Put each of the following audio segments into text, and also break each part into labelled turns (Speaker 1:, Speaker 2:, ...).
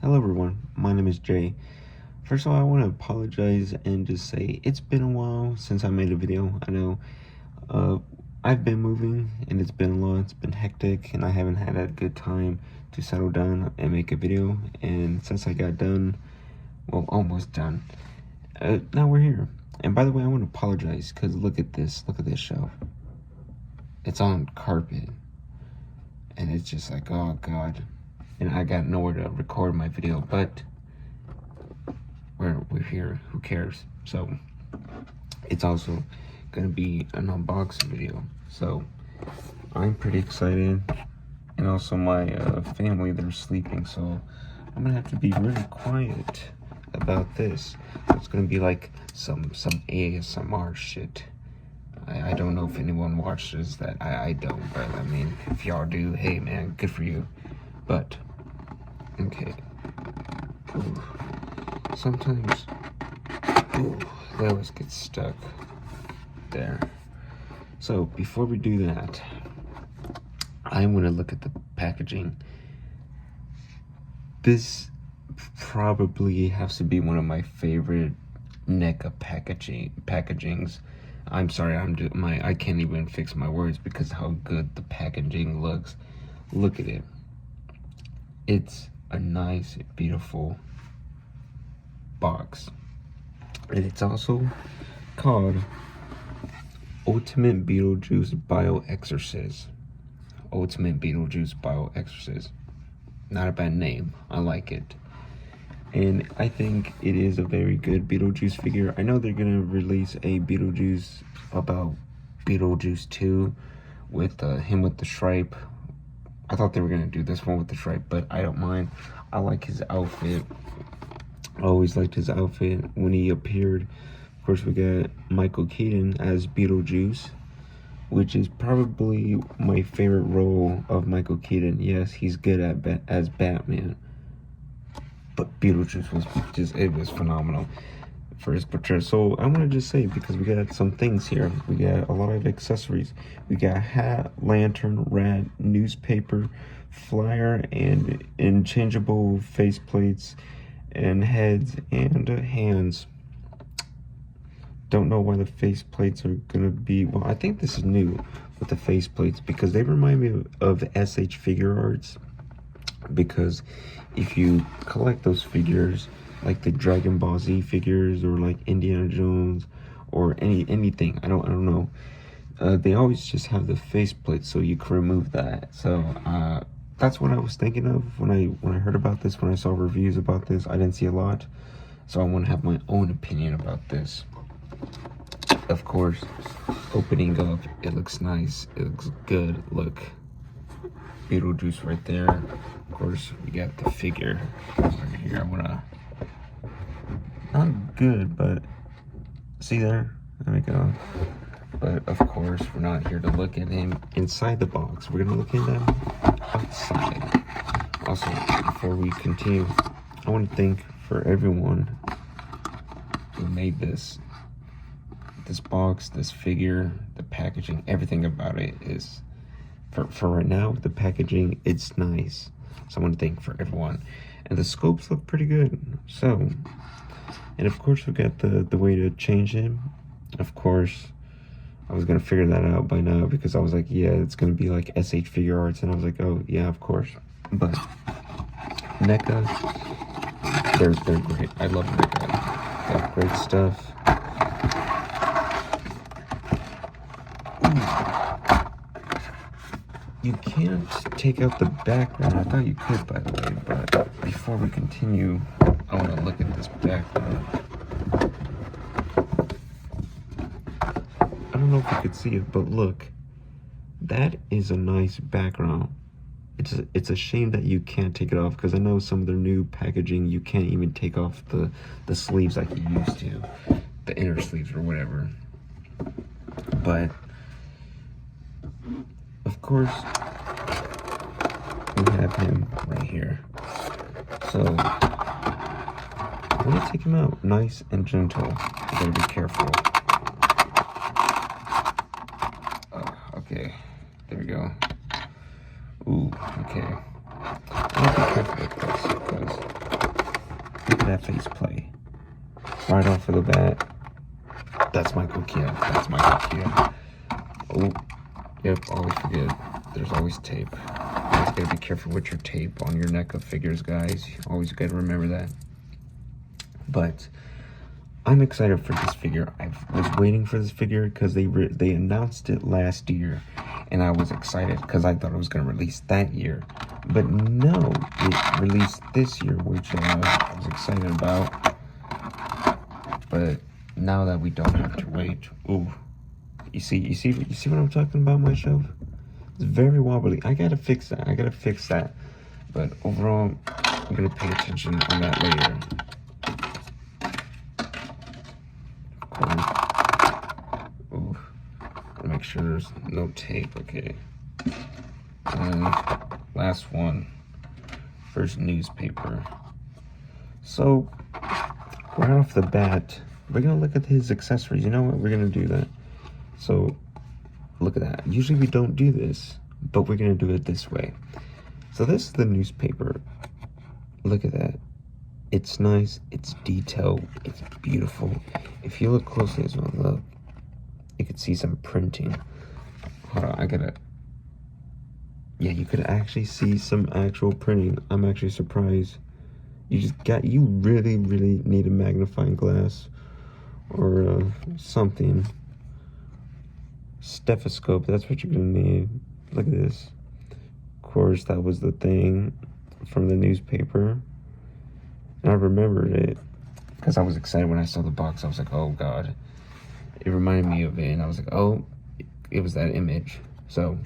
Speaker 1: Hello everyone, my name is Jay. First of all, I want to apologize and just say it's been a while since I made a video. I know I've been moving and it's been a lot, it's been hectic, and I haven't had a good time to settle down and make a video. And since I got done, well, almost done, now we're here. And by the way, I want to apologize because look at this shelf. It's on carpet and it's just like, oh god. And I got nowhere to record my video, but we're here, who cares? So it's also gonna be an unboxing video, so I'm pretty excited. And also my family, they're sleeping, so I'm gonna have to be really quiet about this. It's gonna be like some ASMR shit. I don't know if anyone watches that. I don't, but I mean, if y'all do, hey man, good for you. But okay. Ooh. Sometimes, they always get stuck there. So before we do that, I'm gonna look at the packaging. This probably has to be one of my favorite NECA packagings. I'm sorry, I can't even fix my words because how good the packaging looks. Look at it. It's a nice, beautiful box, and it's also called Ultimate Beetlejuice Bio-Exorcist. Ultimate Beetlejuice Bio-Exorcist. Not a bad name. I like it. And I think it is a very good Beetlejuice figure. I know they're gonna release a Beetlejuice about Beetlejuice 2 with him with the stripe. I thought they were gonna do this one with the stripe, but I don't mind. I like his outfit. I always liked his outfit when he appeared. Of course, we got Michael Keaton as Beetlejuice, which is probably my favorite role of Michael Keaton. Yes, he's good at as Batman, but Beetlejuice was phenomenal for his portrayal. So I want to just say, because we got some things here, we got a lot of accessories. We got hat, lantern, rat, newspaper, flyer, and interchangeable faceplates and heads and hands. Don't know why the faceplates are gonna be, well, I think this is new with the faceplates because they remind me of SH Figure Arts. Because if you collect those figures, like the Dragon Ball Z figures or like Indiana Jones or anything, I don't know, they always just have the faceplate, so you can remove that. So that's what I was thinking of when I heard about this. When I saw reviews about this, I didn't see a lot, so I want to have my own opinion about this. Of course, opening up, it looks nice, it looks good. Look, Beetlejuice right there. Of course, we got the figure right here. I wanna, not good, but see there, there we go. But of course, we're not here to look at him inside the box. We're gonna look at him outside. Also, before we continue, I want to thank for everyone who made this box, this figure, the packaging, everything about it is, for right now, the packaging, it's nice. So I want to thank for everyone. And the scopes look pretty good. So, and of course we got the way to change him. Of course, I was gonna figure that out by now because I was like, yeah, it's gonna be like SH Figure Arts, and I was like, oh yeah, of course. But NECA, they're great. I love NECA. They have great stuff. You can't take out the background. I thought you could, by the way, but before we continue, I want to look at this background. I don't know if you could see it, but look, that is a nice background. It's a shame that you can't take it off, because I know some of their new packaging, you can't even take off the sleeves like you used to, the inner sleeves or whatever. But of course, we have him right here. So I want to take him out nice and gentle. You gotta be careful. Okay, there we go. Ooh, okay. I want to be careful with this because that face play. Right off of the bat. That's Michael Keaton. That's Michael Keaton. Oh, yep, always forget. There's always tape. Always gotta be careful with your tape on your NECA figures, guys. Always gotta remember that. But I'm excited for this figure. I was waiting for this figure because they announced it last year, and I was excited because I thought it was gonna release that year. But no, it released this year, which I was excited about. But now that we don't have to wait, ooh, you see what I'm talking about, my shelf? It's very wobbly. I gotta fix that. But overall, I'm gonna pay attention on that later. Ooh, make sure there's no tape. Okay. And last one. First newspaper. So right off the bat, we're gonna look at his accessories. You know what? We're gonna do that. So look at that. Usually we don't do this, but we're gonna do it this way. So this is the newspaper. Look at that. It's nice, it's detailed, it's beautiful. If you look closely as well, look, you could see some printing. Hold on, yeah, you could actually see some actual printing. I'm actually surprised. You really need a magnifying glass or something. Stethoscope, that's what you're gonna need. Look at this. Of course, that was the thing from the newspaper. And I remembered it because I was excited when I saw the box. I was like, oh God. It reminded me of it. And I was like, oh, it was that image. So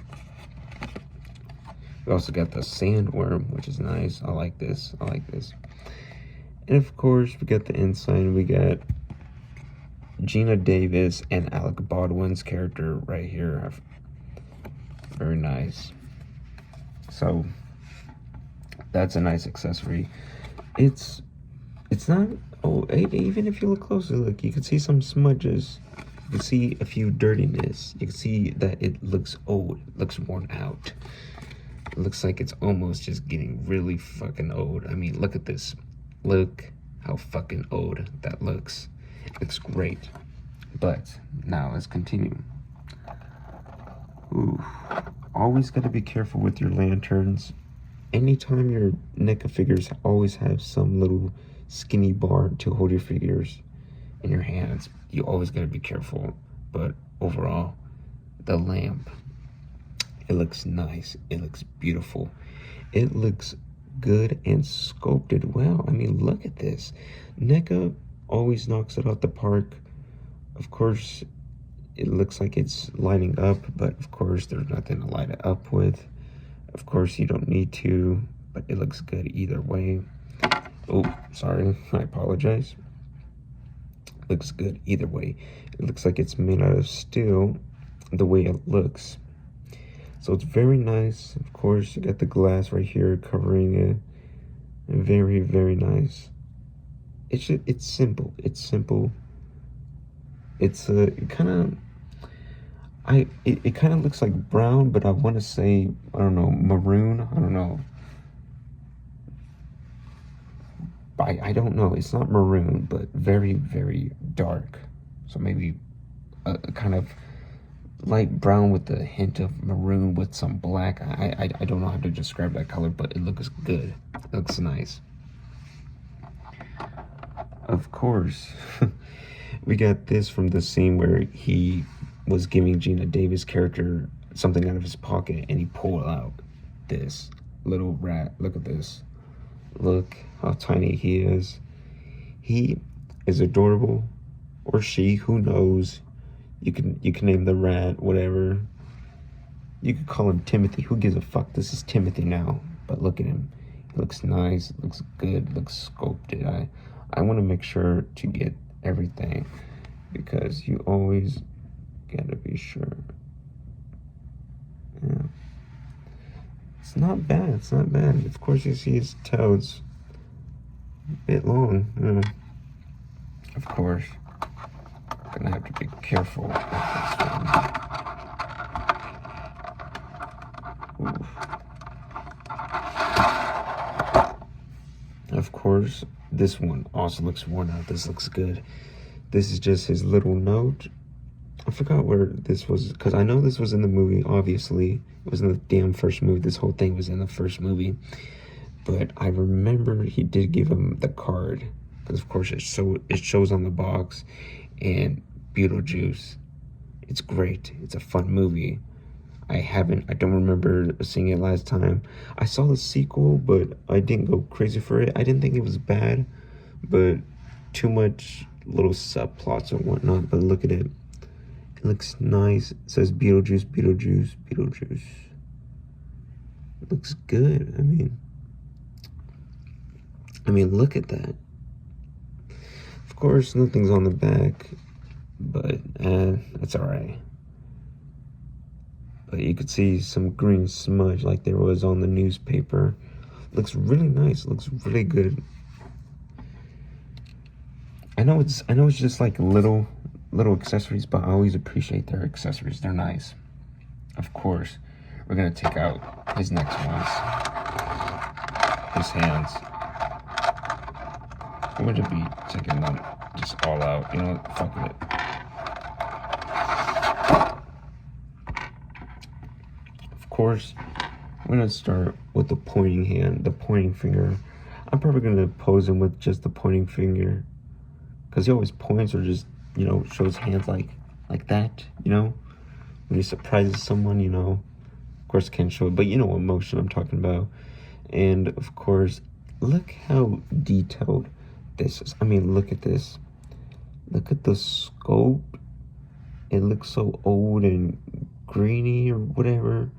Speaker 1: we also got the sandworm, which is nice. I like this. And of course, we got the inside. We got Gina Davis and Alec Baldwin's character right here. Very nice. So that's a nice accessory. It's not, oh, even if you look closely, look, you can see some smudges. You can see a few dirtiness. You can see that it looks old. It looks worn out. It looks like it's almost just getting really fucking old. I mean, look at this. Look how fucking old that looks. It looks great. But now let's continue. Ooh, always gotta be careful with your lanterns. Anytime your NECA figures always have some little skinny bar to hold your figures in your hands. You always gotta be careful. But overall, the lamp, it looks nice. It looks beautiful. It looks good and sculpted well. I mean, look at this. NECA always knocks it out the park. Of course, it looks like it's lighting up, but of course, there's nothing to light it up with. Of course, you don't need to, but it looks good either way. Oh, sorry, I apologize. Looks good either way. It looks like it's made out of steel, the way it looks. So it's very nice. Of course, you got the glass right here covering it. Very nice. It's simple. It's simple. It's it kind of looks like brown, but I want to say, I don't know, maroon. I don't know. I don't know. It's not maroon, but very dark. So maybe a kind of light brown with a hint of maroon with some black. I don't know how to describe that color, but it looks good. It looks nice. Of course, we got this from the scene where he was giving Gina Davis' character something out of his pocket, and he pulled out this little rat. Look at this. Look how tiny he is. He is adorable, or she, who knows. You can name the rat whatever. You could call him Timothy. Who gives a fuck? This is Timothy now. But look at him. He looks nice. Looks good. Looks sculpted. I want to make sure to get everything, because you always gotta be sure. Yeah. It's not bad. It's not bad. Of course, you see his toes. A bit long. Yeah. Of course. Gonna have to be careful with this one. Oof. Of course, This one also looks worn out. This looks good. This is just his little note. I forgot where this was, because I know this was in the movie, obviously. It was in the damn first movie. This whole thing was in the first movie. But I remember he did give him the card, because of course it shows on the box. And Beetlejuice, it's great. It's a fun movie. I don't remember seeing it last time. I saw the sequel, but I didn't go crazy for it. I didn't think it was bad, but too much little subplots and whatnot. But look at it. It looks nice. It says Beetlejuice, Beetlejuice, Beetlejuice. It looks good. I mean, look at that. Of course, nothing's on the back, but that's alright. But you could see some green smudge like there was on the newspaper. Looks really nice. Looks really good. I know it's just like little accessories, but I always appreciate their accessories. They're nice. Of course, we're gonna take out his next ones. His hands. I'm gonna be taking them just all out. You know, fuck it. Of course, I'm gonna start with the pointing hand, the pointing finger. I'm probably gonna pose him with just the pointing finger, because he always points or just, you know, shows hands like that, you know, when he surprises someone, you know. Of course, can't show it, but you know what motion I'm talking about. And of course, look how detailed this is. I mean, look at this. Look at the scope. It looks so old and greeny or whatever.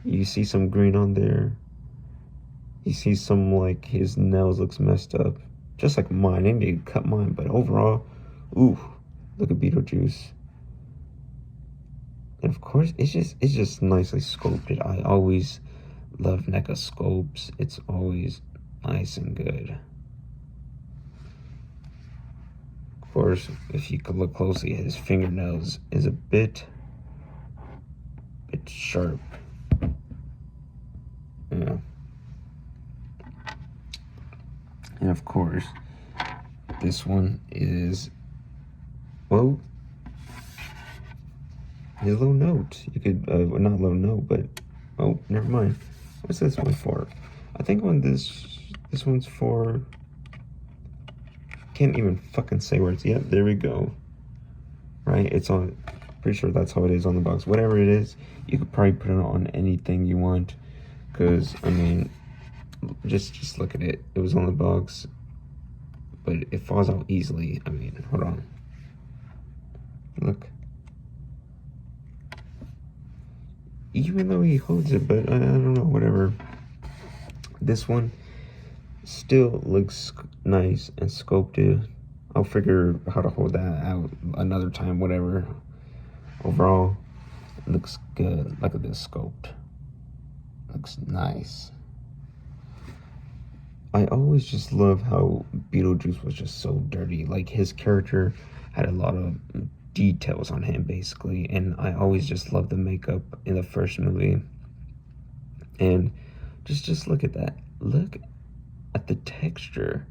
Speaker 1: You see some green on there. You see some, like, his nails looks messed up. Just like mine. I need to cut mine, but overall, ooh, look at Beetlejuice. And of course, it's just nicely sculpted. I always love NECA scopes. It's always nice and good. Of course, if you could look closely, his fingernails is a bit sharp. Yeah. And of course, this one is, well, his little note. You could, not little note, but, oh, never mind. What's this one for? I think this one's for, can't even fucking say words. Yep, there we go. Right, it's on, pretty sure that's how it is on the box. Whatever it is, you could probably put it on anything you want. Because, I mean, just look at it. It was on the box, but it falls out easily. I mean, hold on. Look. Even though he holds it, but I don't know, whatever. This one still looks nice and sculpted. I'll figure how to hold that out another time, whatever. Overall, it looks good. Look at this sculpt. Looks nice. I always just love how Beetlejuice was just so dirty. Like, his character had a lot of details on him, basically. And I always just loved the makeup in the first movie. And just look at that. Look at the texture.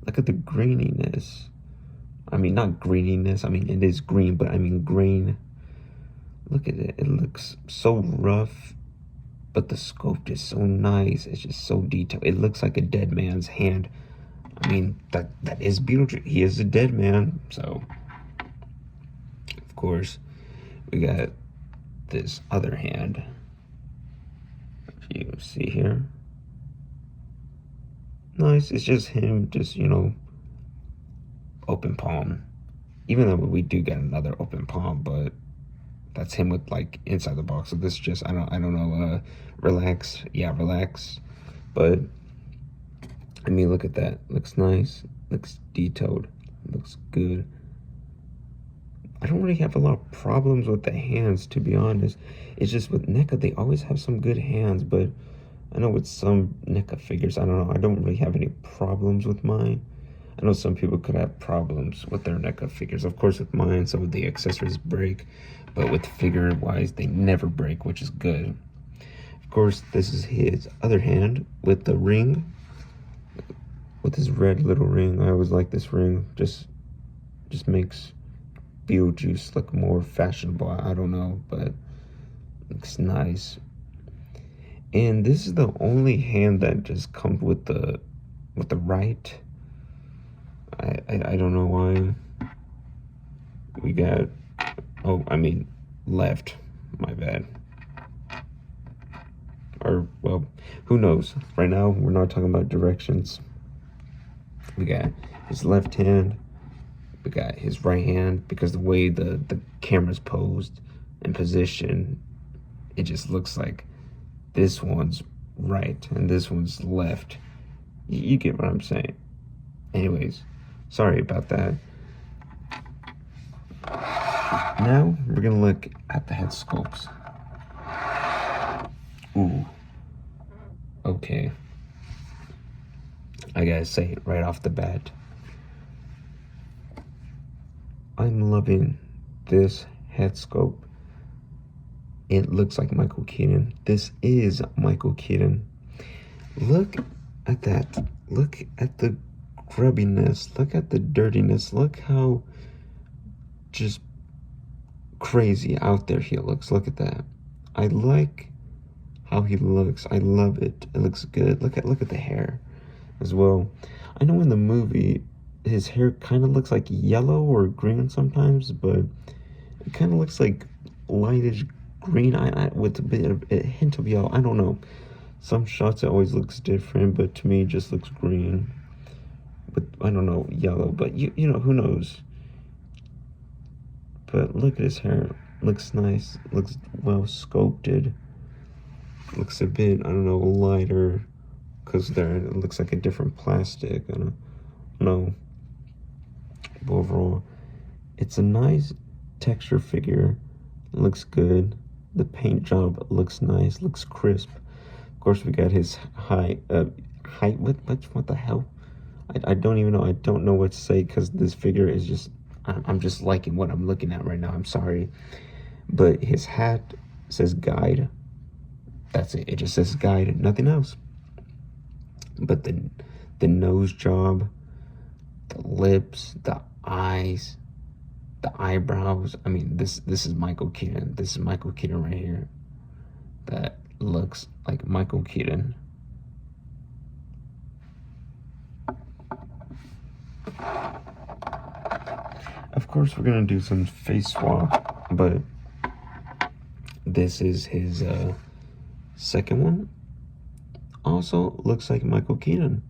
Speaker 1: Look at the greeniness. I mean, not greeniness. I mean, it is green, but I mean green. Look at it. It looks so rough. But the sculpt is so nice. It's just so detailed. It looks like a dead man's hand. I mean, that is Beetlejuice. He is a dead man. So, of course, we got this other hand. If you see here. Nice. It's just him, just, you know, open palm. Even though we do get another open palm, but that's him with, like, inside the box. So this just, I don't know, relax. Yeah, relax. But, I mean, look at that. Looks nice. Looks detailed. Looks good. I don't really have a lot of problems with the hands, to be honest. It's just with NECA, they always have some good hands. But I know with some NECA figures, I don't know. I don't really have any problems with mine. I know some people could have problems with their NECA figures. Of course, with mine, some of the accessories break. But with figure-wise, they never break, which is good. Of course, this is his other hand with the ring. with his red little ring. I always like this ring. Just makes Beetlejuice look more fashionable. I don't know, but looks nice. And this is the only hand that just comes with the right. I don't know why. We got, oh, I mean left. My bad. Or, well, who knows? Right now, we're not talking about directions. We got his left hand. We got his right hand, because the way the camera's posed and positioned, it just looks like this one's right and this one's left. You get what I'm saying. Anyways, sorry about that. Now, we're gonna look at the head sculpts. Ooh. Okay. I gotta say it right off the bat. I'm loving this head sculpt. It looks like Michael Keaton. This is Michael Keaton. Look at that. Look at the grubbiness. Look at the dirtiness. Look how just crazy out there he looks. Look at that. I like how he looks. I love it. It looks good. Look at the hair as well. I know in the movie his hair kind of looks like yellow or green sometimes, but it kind of looks like lightish green with a hint of yellow. I don't know. Some shots it always looks different, but to me it just looks green. But I don't know, yellow. But you know, who knows? But look at his hair. Looks nice. Looks well sculpted. Looks a bit, I don't know, lighter, because there it looks like a different plastic. I don't know. But overall, it's a nice texture figure. Looks good. The paint job looks nice. Looks crisp. Of course, we got his height. What the hell? I don't even know. I don't know what to say, because this figure is just. I'm just liking what I'm looking at right now. I'm sorry, but his hat says guide. That's it. It just says guide, nothing else. But the nose job, the lips, the eyes, the eyebrows. I mean, this is Michael Keaton. This is Michael Keaton right here. That looks like Michael Keaton. Of course, we're gonna do some face swap, but this is his second one. Also looks like Michael Keaton.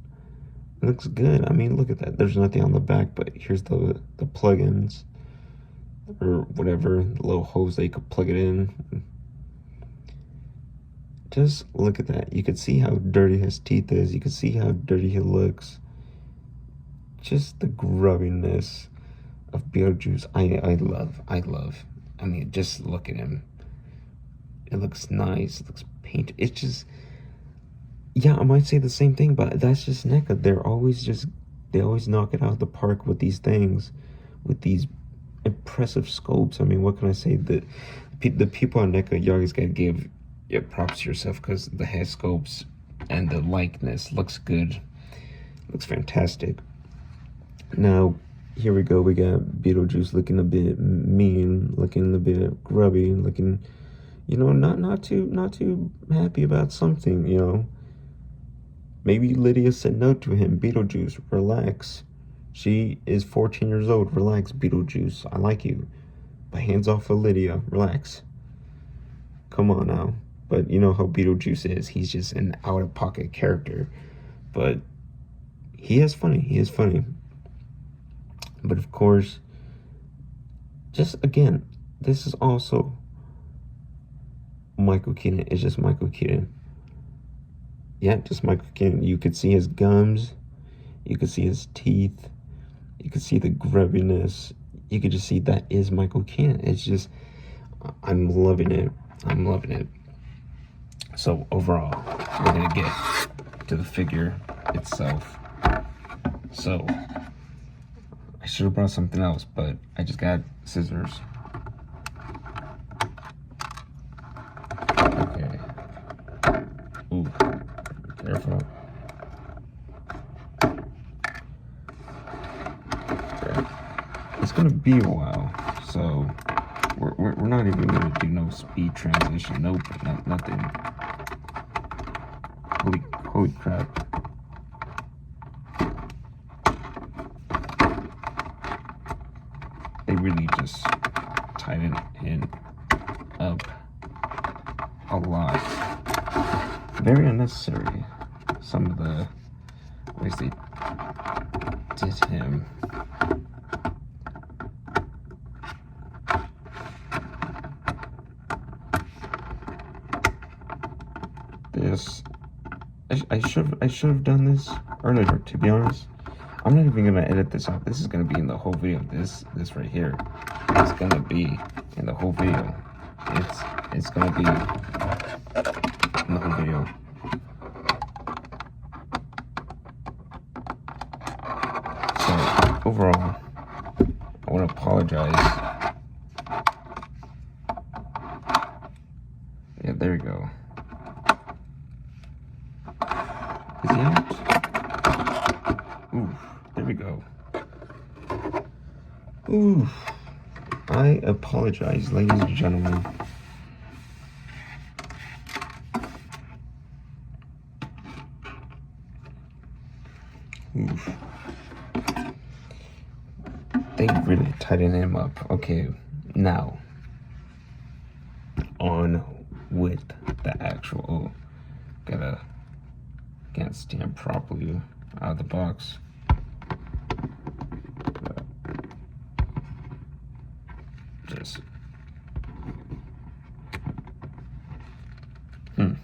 Speaker 1: It looks good. I mean, look at that. There's nothing on the back, but here's the plugins or whatever, the little hose that you could plug it in. Just look at that. You can see how dirty his teeth is. You can see how dirty he looks. Just the grubbiness of Beetlejuice. I love. I mean, just look at him. It looks nice. It looks painted. It's just, yeah, I might say the same thing, but that's just NECA. They always knock it out of the park with these things, with these impressive scopes. I mean, what can I say? The people on NECA, you always gotta give props to yourself, because the head scopes and the likeness looks good. Looks fantastic. Now, here we go. We got Beetlejuice looking a bit mean, looking a bit grubby, looking, not too happy about something, Maybe Lydia said no to him. Beetlejuice, relax. She is 14 years old. Relax, Beetlejuice. I like you. But hands off of Lydia. Relax. Come on now. But you know how Beetlejuice is. He's just an out-of-pocket character. But he is funny. He is funny. But of course, just again, this is also Michael Keaton. It's just Michael Keaton. Yeah, just Michael Keaton. You could see his gums. You could see his teeth. You could see the grubbiness. You could just see that is Michael Keaton. It's just, I'm loving it. I'm loving it. So overall, we're going to get to the figure itself. So, I should have brought something else, but I just got scissors. Okay. Ooh, careful. gonna be a while, so we're not even gonna do no speed transition. Nope, nothing. Holy crap. They really just tighten it up a lot. Very unnecessary. Some of the ways they did him. This, I should have done this earlier, to be honest. I'm not even gonna edit this out. This is gonna be in the whole video. This right here, it's gonna be in the whole video. It's gonna be in the whole video. So overall, I want to apologize. Yeah, there we go. Is he out? Ooh, there we go. Ooh, I apologize, ladies and gentlemen. Oof. They really tighten him up. Okay, now on with the actual. Can't stand properly out of the box. Just there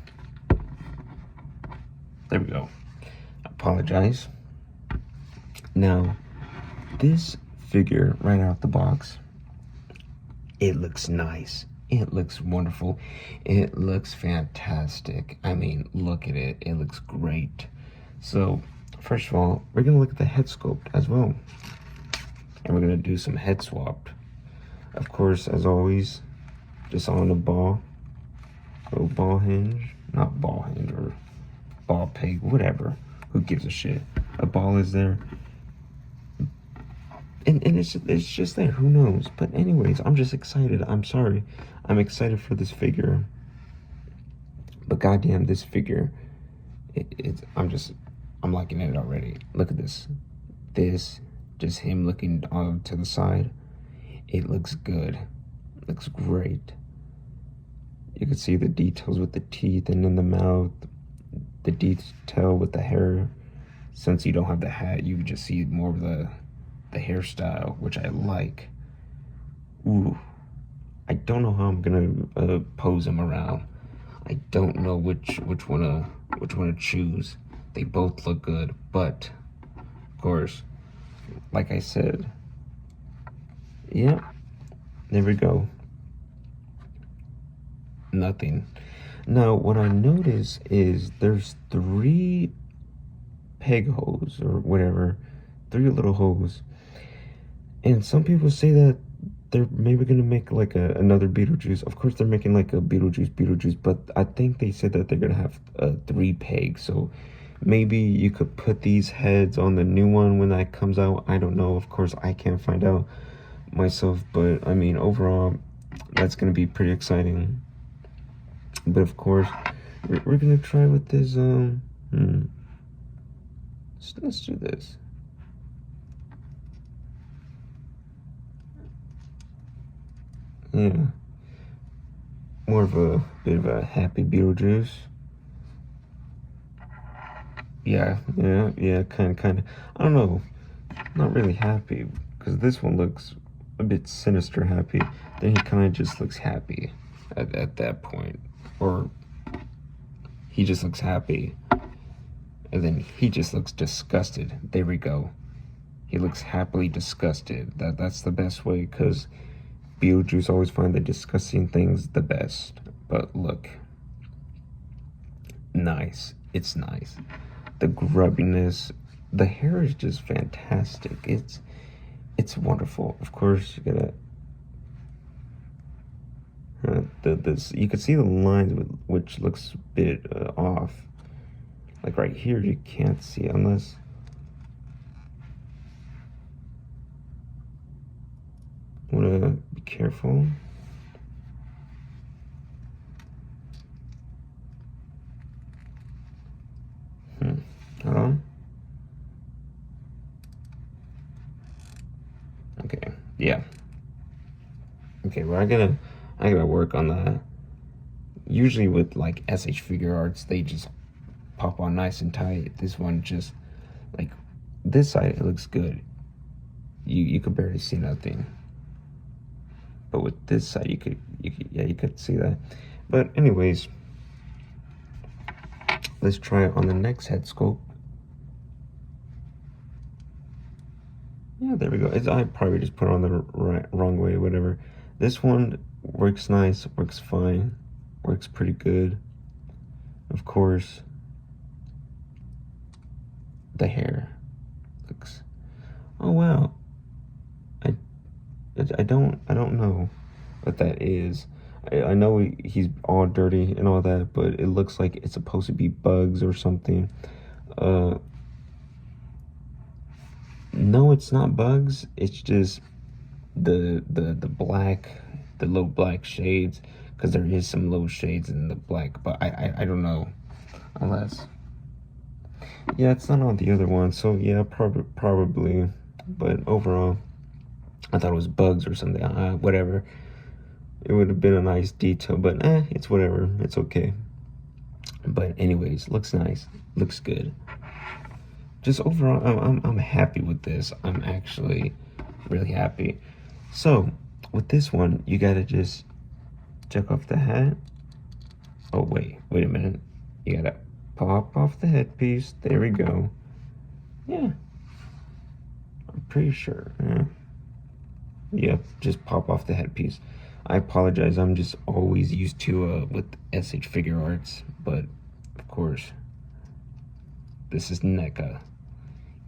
Speaker 1: we go. I apologize. Now, this figure right out the box, it looks nice. It looks wonderful. It looks fantastic. I mean, look at it. It looks great. So, first of all, we're going to look at the head sculpt as well. And we're going to do some head swap. Of course, as always, just on the ball. Little ball hinge. Not ball hinge or ball peg. Whatever. Who gives a shit? A ball is there. And it's just there. Who knows? But anyways, I'm just excited. I'm sorry. I'm excited for this figure. But goddamn, this figure, I'm liking it already. Look at this. This, just him looking to the side. It looks good. It looks great. You can see the details with the teeth and in the mouth. The detail with the hair. Since you don't have the hat, you just see more of the hairstyle, which I like. Ooh, I don't know how I'm gonna pose them around. I don't know which one to choose. They both look good, but of course, like I said, yeah, there we go. Nothing. Now, what I notice is there's 3 peg holes or whatever, 3 little holes. And some people say that they're maybe going to make like another Beetlejuice. Of course, they're making like a Beetlejuice, but I think they said that they're going to have 3 pegs. So maybe you could put these heads on the new one when that comes out. I don't know. Of course, I can't find out myself. But, I mean, overall, that's going to be pretty exciting. But, of course, we're going to try with this. Let's do this. Yeah, more of a bit of a happy Beetlejuice. Yeah, kind of. I don't know, not really happy, because this one looks a bit sinister happy. Then he kind of just looks happy at that point, or he just looks happy, and then he just looks disgusted. There we go. He looks happily disgusted. That's the best way, because Beetlejuice always find the disgusting things the best. But look, nice. It's nice. The grubbiness, the hair is just fantastic. It's wonderful. Of course, you gotta you can see the lines which looks a bit off. Like right here, you can't see unless. careful. Hold on. Okay, yeah. Okay, well, I gotta work on that. Usually with like SH Figure Arts, they just pop on nice and tight. This one just, like, this side, it looks good. You could barely see nothing. But with this side, you could see that. But anyways, let's try it on the next head sculpt. Yeah, there we go. I probably just put it on the wrong way, whatever. This one works nice, works fine, works pretty good. Of course, the hair looks. Oh wow. I don't know what that is. I know he's all dirty and all that, but it looks like it's supposed to be bugs or something. No, it's not bugs. It's just the black, the low black shades, because there is some low shades in the black, but I don't know, unless, yeah, it's not on the other one, so yeah, probably, but overall, I thought it was bugs or something. Whatever. It would have been a nice detail, but it's whatever. It's okay. But anyways, looks nice. Looks good. Just overall, I'm happy with this. I'm actually really happy. So with this one, you gotta just check off the hat. Oh wait a minute. You gotta pop off the headpiece. There we go. Yeah. I'm pretty sure. Yep, just pop off the headpiece. I apologize, I'm just always used to with SH Figure Arts, but of course, this is NECA.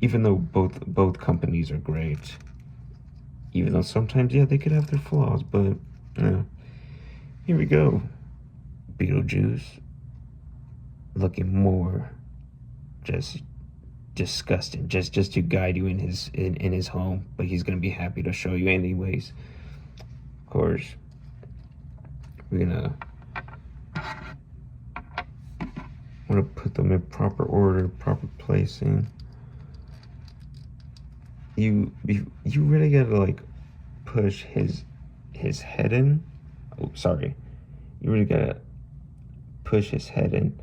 Speaker 1: Even though both companies are great, even though sometimes, yeah, they could have their flaws, but here we go. Beetlejuice, looking more just disgusting, just to guide you in his home, but he's gonna be happy to show you anyways. Of course, we're gonna put them in proper order, proper placing. You really gotta like push his head in. Oh, sorry. You really gotta push his head in,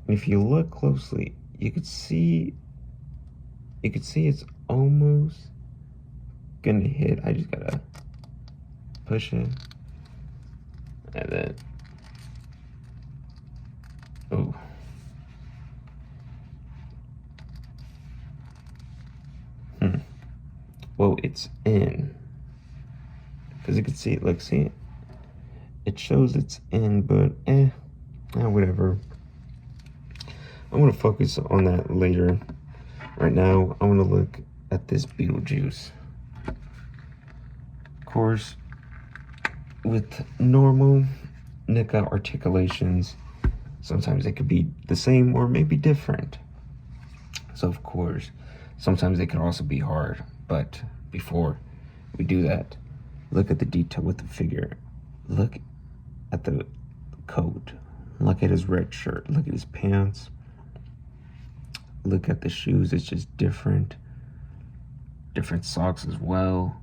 Speaker 1: and if you look closely, you could see it's almost gonna hit. I just gotta push it, and then oh. Well, it's in, because you can see it. Like, see it shows it's in, but whatever. I'm gonna focus on that later. Right now, I want to look at this Beetlejuice. Of course, with normal NECA articulations, sometimes they could be the same or maybe different. So of course, sometimes they can also be hard. But before we do that, look at the detail with the figure. Look at the coat. Look at his red shirt. Look at his pants. Look at the shoes. It's just different. Different socks as well.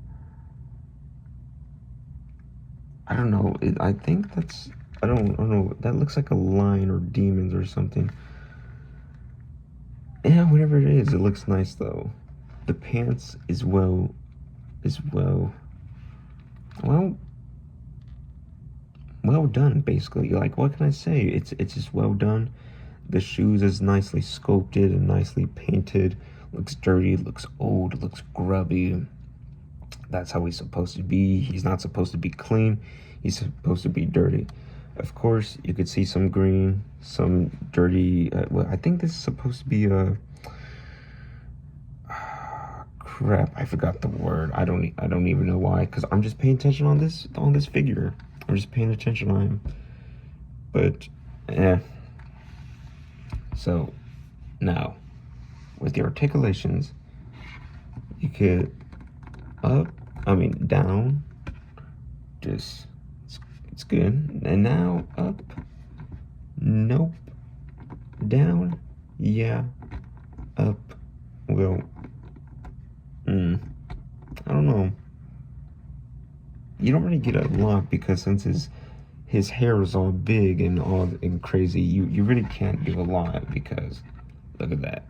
Speaker 1: I don't know. I think that's, I don't know. That looks like a lion or demons or something. Yeah, whatever it is, it looks nice though. The pants is well done, basically. Like, what can I say? It's just well done. The shoes is nicely sculpted and nicely painted. Looks dirty, looks old, looks grubby. That's how he's supposed to be. He's not supposed to be clean. He's supposed to be dirty. Of course, you could see some green, some dirty. Well, I think this is supposed to be a crap. I forgot the word. I don't even know why, because I'm just paying attention on this figure. I'm just paying attention on him. But so now with the articulations, you could down, just, it's good. And now up, nope. Down, yeah. Up, well, I don't know. You don't really get a lot because since his hair is all big and all and crazy, you really can't do a lot because look at that.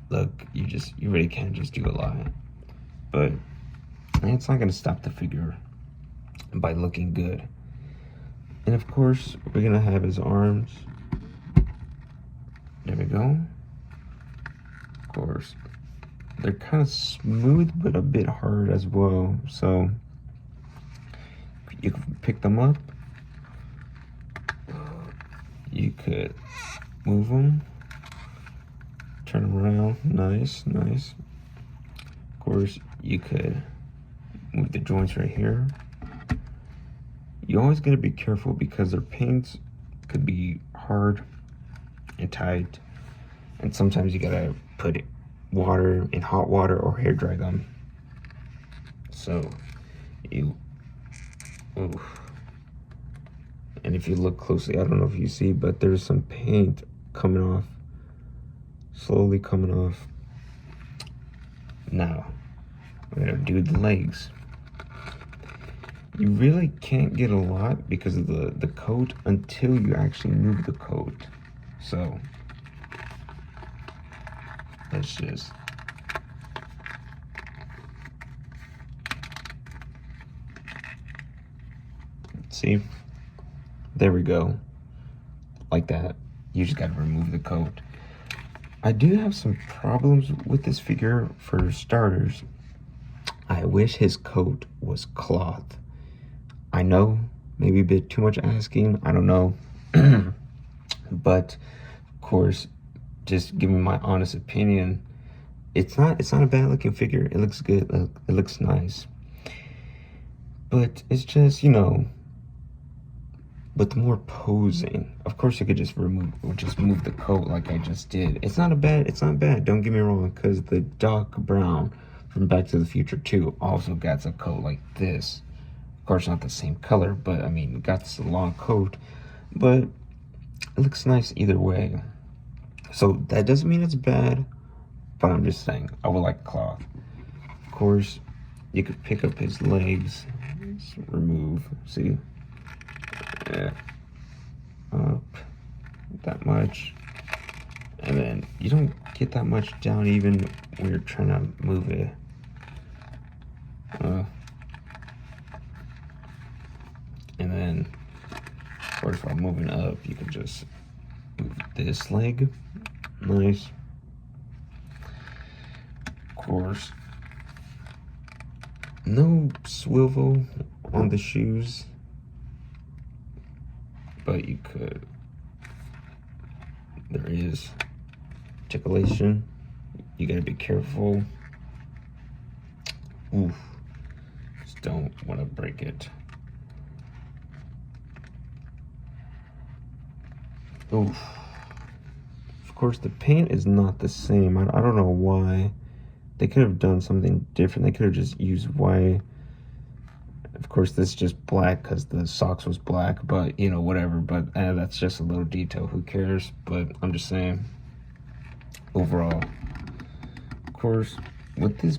Speaker 1: Look, you really can't just do a lot. But it's not gonna stop the figure by looking good. And of course, we're gonna have his arms. There we go. Of course, they're kind of smooth but a bit hard as well. So you can pick them up. You could move them, turn them around. Nice, nice. Of course, you could move the joints right here. You always gotta be careful because their paints could be hard and tight, and sometimes you gotta put water in hot water or hair dry them. So you, oof. And if you look closely, I don't know if you see, but there's some paint coming off, slowly coming off. Now, we're gonna do the legs. You really can't get a lot because of the coat until you actually move the coat. So, let's just, see? There we go. Like that. You just gotta remove the coat. I do have some problems with this figure. For starters, I wish his coat was cloth. I know, maybe a bit too much asking, I don't know. But of course, just give me my honest opinion. It's not a bad looking figure. It looks good. It looks nice. But it's just, you know, with more posing. Of course, you could just move the coat like I just did. It's not bad. Don't get me wrong, because the Doc Brown from Back to the Future 2 also got a coat like this. Of course, not the same color, but I mean, got this long coat. But it looks nice either way. So that doesn't mean it's bad, but I'm just saying I would like cloth. Of course, you could pick up his legs, just remove. See. Yeah, up that much, and then you don't get that much down even when you're trying to move it. And then, of course, while moving up, you can just move this leg. Nice. Of course, no swivel on the shoes. But you could, there is articulation. You gotta be careful. Oof, just don't wanna break it. Oof. Of course, the paint is not the same. I don't know why. They could have done something different. They could have just used white. Of course, this is just black because the socks was black, but you know, whatever. But that's just a little detail. Who cares? But I'm just saying, overall, of course, with this,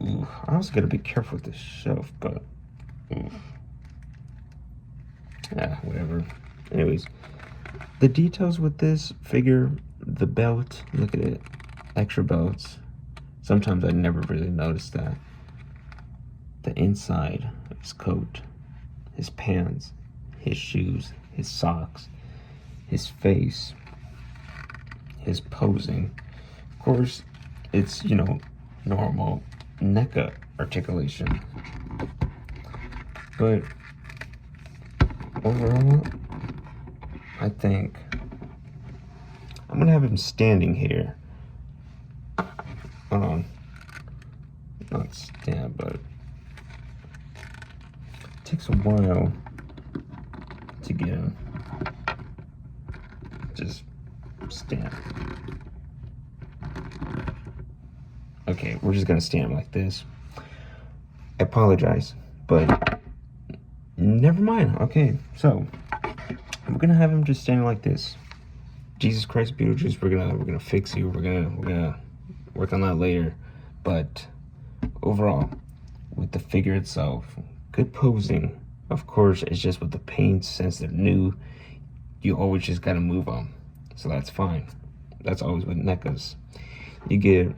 Speaker 1: I also got to be careful with this shelf, but yeah, whatever. Anyways, the details with this figure, the belt, look at it, extra belts. Sometimes I never really noticed that. The inside of his coat, his pants, his shoes, his socks, his face, his posing. Of course, it's, you know, normal NECA articulation. But overall, I think I'm gonna have him standing here. Hold on. Not stand, but it takes a while to get him. Just stand. Okay, we're just gonna stand him like this. I apologize, but Never mind. Okay, so we're gonna have him just standing like this. Jesus Christ, Beetlejuice, we're gonna fix you. We're gonna work on that later. But overall, with the figure itself, good posing. Of course, it's just with the paints, since they're new, you always just gotta move them. So that's fine. That's always with NECAs. You get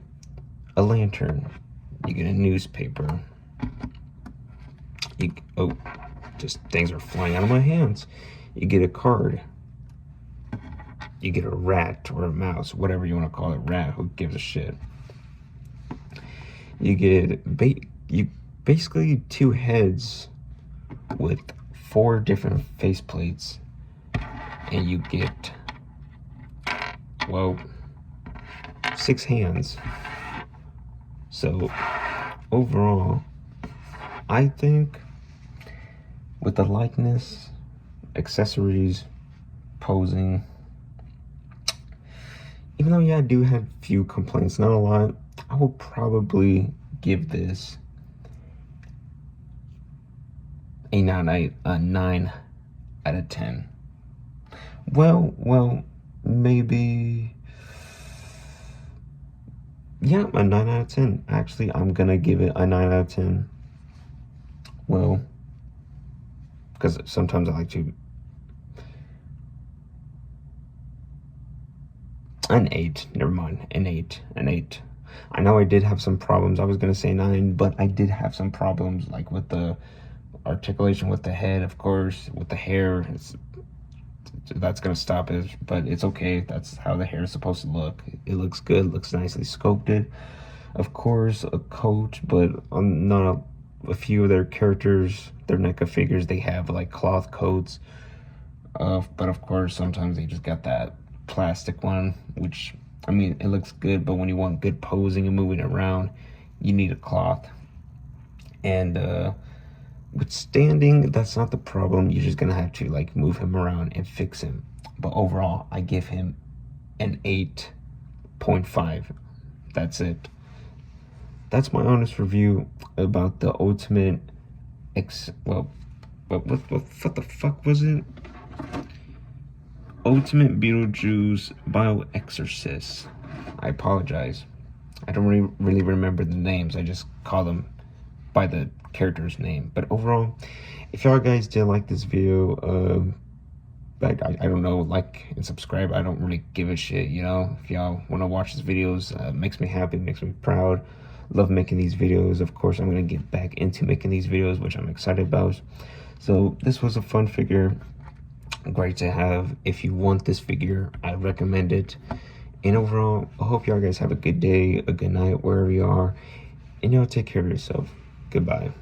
Speaker 1: a lantern. You get a newspaper. Just things are flying out of my hands. You get a card. You get a rat or a mouse, whatever you want to call it. Rat, who gives a shit? You get basically 2 heads with 4 different faceplates, and you get, well, 6 hands. So overall, I think with the likeness, accessories, posing, even though, yeah, I do have few complaints, not a lot, I will probably give this a 9 out of 10. Well, maybe, yeah, a 9 out of 10. Actually, I'm gonna give it a 9 out of 10. Well, because sometimes I like to. An 8, never mind, an 8. I know I did have some problems. I was gonna say 9, but I did have some problems, like with the articulation with the head, of course, with the hair. That's gonna stop it, but it's okay. That's how the hair is supposed to look. It looks good, looks nicely sculpted. Of course, a coat, but not a few of their characters, their NECA figures, they have like cloth coats. But of course, sometimes they just got that plastic one, which, I mean, it looks good, but when you want good posing and moving around, you need a cloth. And with standing, that's not the problem. You're just gonna have to like move him around and fix him. But overall, I give him an 8.5. That's it. That's my honest review about the Ultimate what the fuck was it? Ultimate Beetlejuice Bio-Exorcist. I apologize. I don't really remember the names. I just call them by the character's name. But overall, if y'all guys did like this video, I don't know, like and subscribe. I don't really give a shit, you know. If y'all want to watch these videos, makes me happy, makes me proud. Love making these videos. Of course, I'm gonna get back into making these videos, which I'm excited about. So this was a fun figure, great to have. If you want this figure, I recommend it. And overall, I hope y'all guys have a good day, a good night, wherever you are, and y'all take care of yourself. Goodbye.